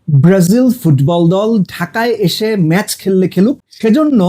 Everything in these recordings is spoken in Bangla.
ব্রাজিল ফুটবল দল ঢাকায় এসে ম্যাচ খেললে খেলুক, সেজন্য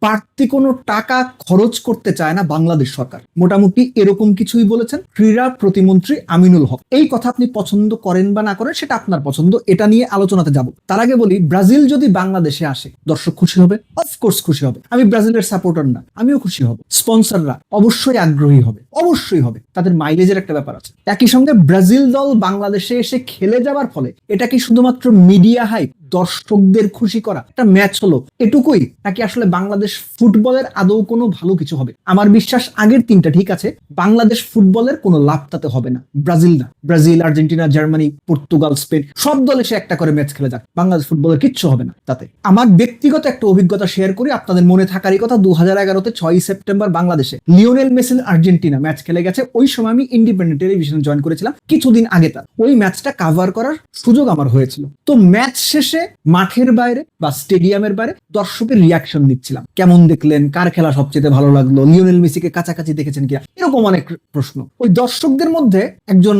বাড়তি কোনো টাকা খরচ করতে চায় না বাংলাদেশ সরকার। মোটামুটি এরকম কিছুই বলেছেন ক্রীড়া প্রতিমন্ত্রী আমিনুল হক। এই কথা আপনি পছন্দ করেন বা না করেন সেটা আপনার পছন্দ, এটা নিয়ে আলোচনাতে যাব। তার আগে বলি, ব্রাজিল যদি বাংলাদেশে আসে দর্শক খুশি হবে, অফকোর্স খুশি হবে। আমি ব্রাজিলের সাপোর্টার না, আমিও খুশি হব। স্পন্সররা অবশ্যই আগ্রহী হবে, অবশ্যই হবে। তাদের মাইলেজের একটা ব্যাপার আছে। একই সঙ্গে ব্রাজিল দল বাংলাদেশে এসে খেলে যাওয়ার ফলে এটা কি শুধুমাত্র মিডিয়া হাইপ, দর্শকদের খুশি করা, একটা ম্যাচ হলো, এটুকুই, নাকি আসলে বাংলাদেশ ফুটবলের আদৌ কোনো ভালো কিছু হবে? আমার বিশ্বাস আগের তিনটা ঠিক আছে, বাংলাদেশ ফুটবলের কোনো লাভ তাতে হবে না। ব্রাজিল না, Brazil, Argentina, Germany, Portugal, Spain সব দল এসে একটা করে ম্যাচ খেলে যাক, বাংলাদেশ ফুটবলের কিচ্ছু হবে না তাতে। আমার ব্যক্তিগত একটা অভিজ্ঞতা শেয়ার করি, আপনাদের মনে থাকারই কথা। 2011-তে 6 সেপ্টেম্বর বাংলাদেশে লিওনেল মেসি আর্জেন্টিনা ম্যাচ খেলে গেছে। ওই সময় আমি ইন্ডিপেন্ডেন্ট টেলিভিশনে জয়েন করেছিলাম কিছুদিন আগে। তার ওই ম্যাচটা কাভার করার সুযোগ আমার হয়েছিল। তো ম্যাচ শেষে মাঠের বাইরে বা স্টেডিয়ামের বাইরে দর্শকের রিয়াকশন নিচ্ছিলাম, কেমন দেখলেন, কার খেলা সবচেয়ে ভালো লাগলো, লিওনেল মেসিকে কাছাকাছি দেখেছেন কিনা, এরকম অনেক প্রশ্ন। ওই দর্শকদের মধ্যে একজন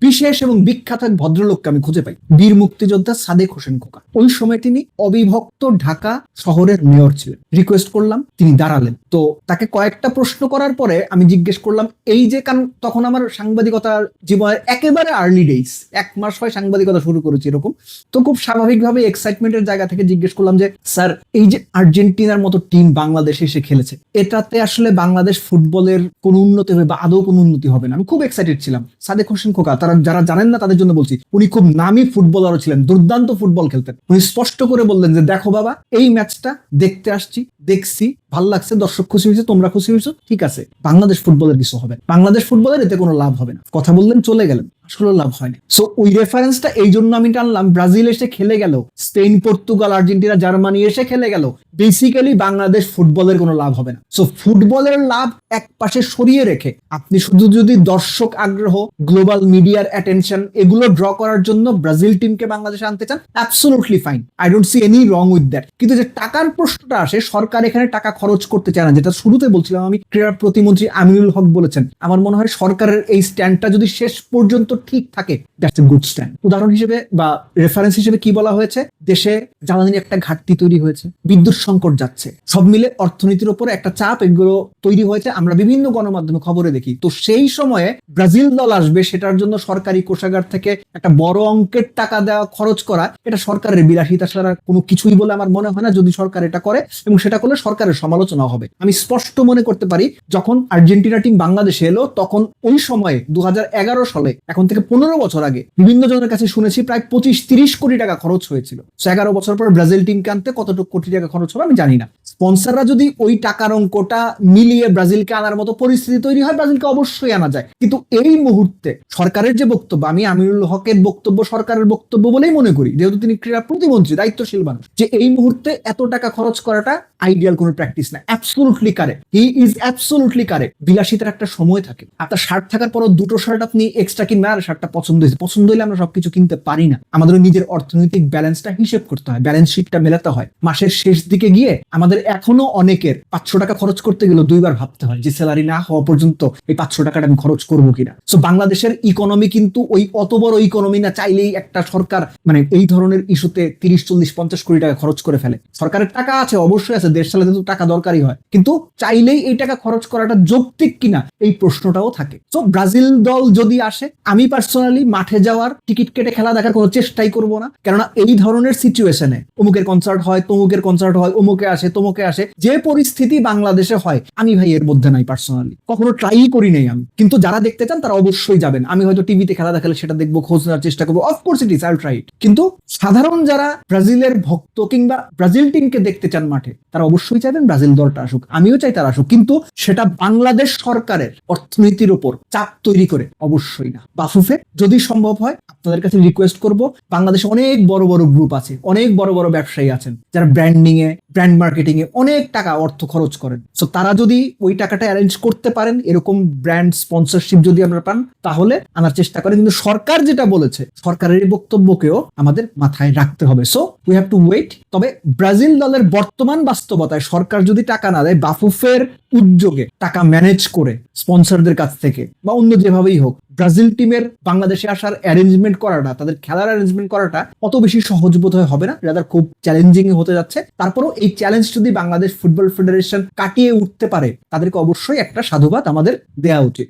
বিশেষ এবং বিখ্যাত এক ভদ্রলোককে আমি খুঁজে পাই, বীর মুক্তিযোদ্ধা সাদেক হোসেন খোকা। ওই সময় তিনি অবিভক্ত ঢাকা শহরের মেয়র ছিলেন। রিকোয়েস্ট করলাম, তিনি দাঁড়ালেন। তো তাকে কয়েকটা প্রশ্ন করার পরে আমি জিজ্ঞেস করলাম, এই যে, কারণ তখন আমার সাংবাদিকতার জীবনের একেবারে আর্লি ডেইস, 1 মাস হয় সাংবাদিকতা শুরু করেছি এরকম। তো খুব স্বাভাবিকভাবে এক্সাইটমেন্টের জায়গা থেকে জিজ্ঞেস করলাম যে, স্যার, এই যে আর্জেন্টিনার মতো টিম বাংলাদেশে এসে খেলেছে, এটাতে আসলে বাংলাদেশ ফুটবলের কোন উন্নতি হবে বা আদৌ কোন উন্নতি হবে না? আমি খুব এক্সাইটেড ছিলাম। সাদেক হোসেন খোকা, তারা যারা জানেন না তাদের জন্য বলছি, উনি খুব নামী ফুটবলারও ছিলেন, দুর্দান্ত ফুটবল খেলতেন। উনি স্পষ্ট করে বললেন যে, দেখো বাবা, এই ম্যাচটা দেখতে আসছি, দেখছি, ভাল লাগছে, দর্শক খুশি হয়েছে, তোমরা খুশি হয়েছো, ঠিক আছে, বাংলাদেশ ফুটবলের কিছু হবে, বাংলাদেশ ফুটবলের এতে কোনো লাভ হবে না। কথা বললেন, চলে গেলেন, আসলে লাভ হয়নি। সো ওই রেফারেন্সটা এই জন্য আমি টানলাম, ব্রাজিল এসে খেলে গেল, স্পেন, পর্তুগাল, আর্জেন্টিনা, জার্মানি এসে খেলে গেল, বেসিক্যালি বাংলাদেশ ফুটবলের কোনো লাভ হবে না। সো ফুটবলের লাভ এক পাশে সরিয়ে রেখে আপনি শুধু যদি দর্শক আগ্রহ, গ্লোবাল মিডিয়ার অ্যাটেনশন এগুলো ড্র করার জন্য ব্রাজিল টিমকে বাংলাদেশে আনতে চান, absolutely fine, I don't see any wrong with that. কিন্তু যে টাকার প্রশ্নটা আসে, সরকার এখানে টাকা খরচ করতে চায় না, যেটা শুরুতে বলছিলাম আমি, ক্রীড়া প্রতিমন্ত্রী আমিনুল হক বলেছেন। আমার মনে হয় সরকারের এই স্ট্যান্ডটা যদি শেষ পর্যন্ত ঠিক থাকে, দ্যাটস এ গুড স্ট্যান্ড। উদাহরণ হিসেবে বা রেফারেন্স হিসেবে কি বলা হয়েছে, দেশে জ্বালানির একটা ঘাটতি তৈরি হয়েছে, বিদ্যুৎ সংকট যাচ্ছে, সব মিলে অর্থনীতির উপরে একটা চাপ এগুলো তৈরি হয়েছে, আমরা বিভিন্ন গণমাধ্যমে খবরে দেখি। তো সেই সময়ে ব্রাজিল দল আসবে, সেটার জন্য সরকারি কোষাগার থেকে একটা বড় অঙ্কের টাকা দেওয়া, খরচ করা, এটা সরকারের বিলাসিতা ছাড়া কোনো কিছুই বলে আমার মনে হয় না। যদি সরকার এটা করে এবং সেটা করলে সরকারের সমালোচনা হবে। আমি স্পষ্ট মনে করতে পারি, যখন আর্জেন্টিনা টিম বাংলাদেশে এলো, তখন ওই সময়ে 2011 সালে, এখন থেকে 15 বছর আগে, বিভিন্ন জনের কাছে শুনেছি প্রায় 25-30 কোটি টাকা খরচ হয়েছিল। 11 বছর পর ব্রাজিল টিমকে আনতে কতটুকু কোটি টাকা খরচ হবে আমি জানি না। স্পন্সররা যদি ওই টাকার অঙ্কটা মিলিয়ে ব্রাজিলকে আনার মতো পরিস্থিতি তৈরি হয়, ব্রাজিলকে অবশ্যই আনা যায়। কিন্তু এই মুহূর্তে সরকারের যে বক্তব্য, আমি আমিনুল হকের বক্তব্য সরকারের বক্তব্য বলেই মনে করি, যেহেতু তিনি ক্রীড়া প্রতিমন্ত্রী, দায়িত্বশীল মানুষ, যে এই মুহূর্তে এত টাকা খরচ করাটা আইডিয়াল কোনো প্র্যাকটিস না। Absolutely correct, he is absolutely correct. বিলাসিতার একটা সময় থাকে, আপনার শার্ট থাকার পরও দুটো শার্ট আপনি এক্সট্রা কিনবেন, আর শার্টটা পছন্দ হলে আমরা সবকিছু কিনতে পারি না। আমাদের নিজের অর্থনৈতিক ব্যালেন্সটা হিসেব করতে হয়, ব্যালেন্স শিটটা মেলাতে হয়। মাসের শেষ দিকে গিয়ে আমাদের এখনো অনেকের 500 টাকা খরচ করতে গেলে 2 বার ভাবতে হয় যে স্যালারি না হওয়া পর্যন্ত এই 500 টাকাটা আমি খরচ করবো কিনা। সো বাংলাদেশের ইকোনমি কিন্তু ওই অত বড় ইকোনমি না, চাইলেই একটা সরকার মানে এই ধরনের ইস্যুতে 30-40-50 কোটি টাকা খরচ করে ফেলে। সরকারের টাকা আছে, অবশ্যই আছে, দেশ চালাতে তো টাকা দরকারই হয়, কিন্তু চাইলেই এই টাকা খরচ করাটা যৌক্তিক কিনা এই প্রশ্নটাও থাকে। তো ব্রাজিল দল যদি আসে, আমি পার্সোনালি মাঠে যাওয়ার, টিকিট কেটে খেলা দেখার কোনো চেষ্টাই করবো না। কেননা এই ধরনের সিচুয়েশনে অমুকের কনসার্ট হয়, তমুকের কনসার্ট হয়, অমুকে আসে, তমুকে আসে, যে পরিস্থিতি বাংলাদেশে হয়, আমি ভাই এর মধ্যে নাই, পার্সোনালি কখনো ট্রাই করি নাই আমি। কিন্তু যারা দেখতে চান তারা অবশ্যই যাবেন। আমি হয়তো টিভিতে খেলা দেখালে সেটা দেখবো, খোঁজ নেওয়ার চেষ্টা করবো, of course it is, I will try it. কিন্তু সাধারণ যারা ব্রাজিলের ভক্ত কিংবা ব্রাজিল টিমকে দেখতে চান মাঠে, তারা অবশ্যই চাইবেন ব্রাজিল দলটা আসুক, আমিও চাই তারা আসুক, কিন্তু সেটা বাংলাদেশ সরকারের অর্থনীতির উপর চাপ তৈরি করে অবশ্যই না। বাফুফে যদি সম্ভব হয় আপনাদের কাছে রিকোয়েস্ট করব, বাংলাদেশে অনেক বড় বড় গ্রুপ আছে, অনেক বড় বড় ব্যবসায়ী আছেন, যারা ব্র্যান্ডিং এ, ব্র্যান্ড মার্কেটিং এ অনেক টাকা অর্থ খরচ করেন। সো তারা যদি ওই টাকাটা অ্যারেঞ্জ করতে পারেন, এরকম ব্র্যান্ড স্পন্সরশিপ যদি আমরা পান, তাহলে আনার চেষ্টা করেন। কিন্তু সরকার যেটা বলেছে, সরকারের এই বক্তব্যকেও আমাদের মাথায় রাখতে হবে। So we have to wait. তবে ব্রাজিল দলের বর্তমান বাস্তবতায় সরকার যদি টাকা না দেয়, বাফুফের উদ্যোগে টাকা ম্যানেজ করে স্পন্সরদের কাছ থেকে বা অন্য যেভাবেই হোক, ব্রাজিল টিমের বাংলাদেশে আসার অ্যারেঞ্জমেন্ট করাটা, তাদের খেলার অ্যারেঞ্জমেন্ট করাটা অত বেশি সহজ বোধ হয় হবে না, রাদার খুব চ্যালেঞ্জিং হতে যাচ্ছে। তারপরও এই চ্যালেঞ্জ যদি বাংলাদেশ ফুটবল ফেডারেশন কাটিয়ে উঠতে পারে, তাদেরকে অবশ্যই একটা সাধুবাদ আমাদের দেওয়া উচিত।